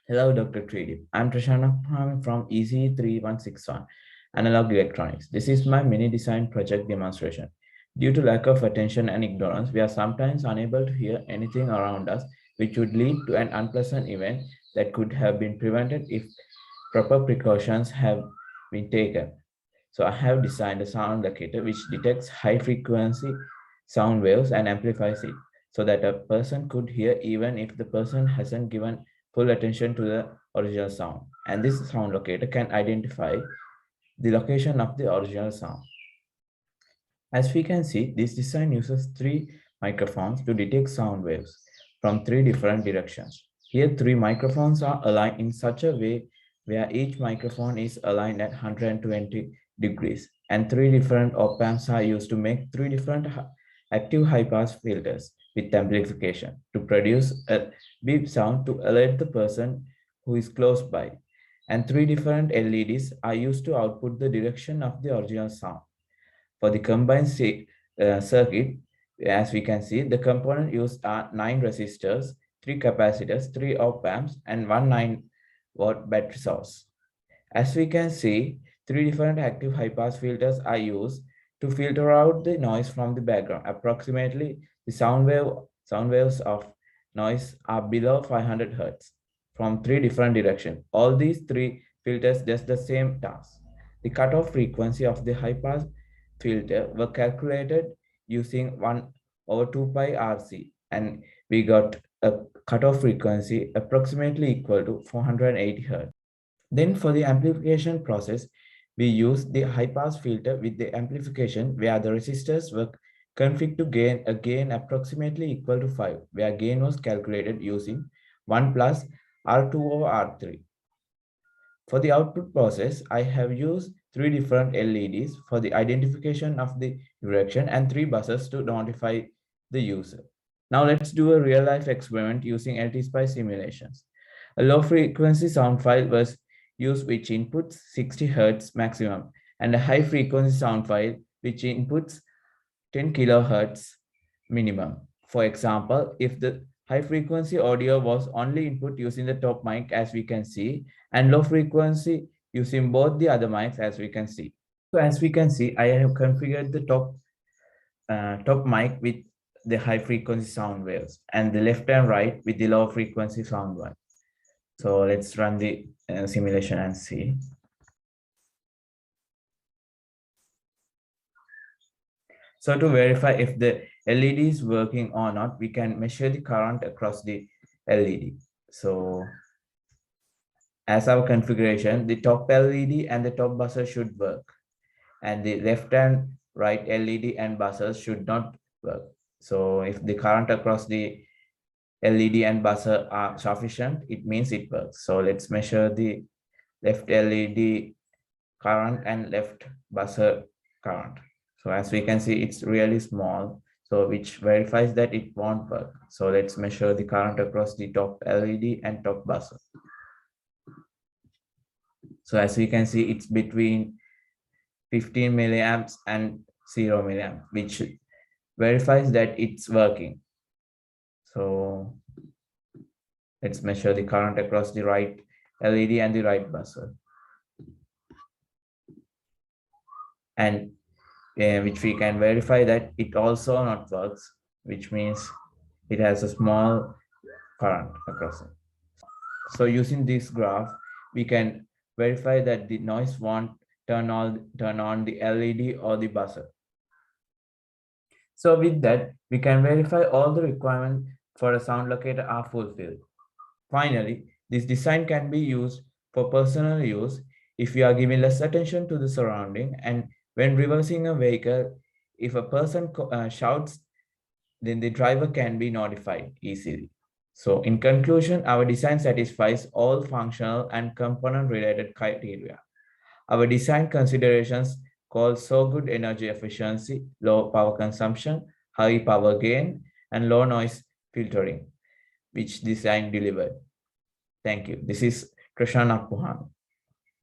Hello, Dr. Tridip. I'm Trishana from EC3161 Analog Electronics. This is my mini design project demonstration. Due to lack of attention and ignorance, we are sometimes unable to hear anything around us, which would lead to an unpleasant event that could have been prevented if proper precautions have been taken. So I have designed a sound locator which detects high frequency sound waves and amplifies it so that a person could hear even if the person hasn't given full attention to the original sound. And this sound locator can identify the location of the original sound. As we can see, this design uses three microphones to detect sound waves from three different directions. Here, three microphones are aligned in such a way where each microphone is aligned at 120 degrees, and three different op amps are used to make three different active high-pass filters with amplification to produce a beep sound to alert the person who is close by. And three different LEDs are used to output the direction of the original sound. For the combined circuit, as we can see, the component used are 9 resistors, 3 capacitors, 3 op amps, and one 9-watt battery source. As we can see, three different active high-pass filters are used to filter out the noise from the background. Approximately, the sound waves of noise are below 500 Hz from three different directions. All these three filters does the same task. The cutoff frequency of the high-pass filter were calculated using 1 over 2 pi RC, and we got a cutoff frequency approximately equal to 480 Hz. Then for the amplification process, we use the high-pass filter with the amplification where the resistors were configured to gain a gain approximately equal to 5, where gain was calculated using 1 plus R2 over R3. For the output process, I have used three different LEDs for the identification of the direction and three buzzers to notify the user. Now let's do a real-life experiment using LT-Spice simulations. A low-frequency sound file was used which inputs 60 Hz maximum and a high-frequency sound file which inputs 10 kHz minimum. For example, if the high frequency audio was only input using the top mic as we can see, and low frequency using both the other mics as we can see. So as we can see, I have configured the top mic with the high frequency sound waves and the left and right with the low frequency sound one. So let's run the simulation and see. So to verify if the LED is working or not, we can measure the current across the LED. So as our configuration, the top LED and the top buzzer should work, and the left and right LED and buzzers should not work. So if the current across the LED and buzzer are sufficient, it means it works. So let's measure the left LED current and left buzzer current. So as we can see, it's really small, so which verifies that it won't work. So let's measure the current across the top LED and top buzzer. So as we can see, it's between 15 milliamps and 0 milliamp, which verifies that it's working. So let's measure the current across the right LED and the right buzzer. And which we can verify that it also not works, which means it has a small current across it. So using this graph, we can verify that the noise won't turn on the LED or the buzzer. So with that, we can verify all the requirements for a sound locator are fulfilled. Finally, this design can be used for personal use if you are giving less attention to the surrounding, and when reversing a vehicle, if a person shouts, then the driver can be notified easily. So in conclusion, our design satisfies all functional and component related criteria. Our design considerations call so good energy efficiency, low power consumption, high power gain, and low noise filtering, which design delivered. Thank you. This is Krishna Puhan.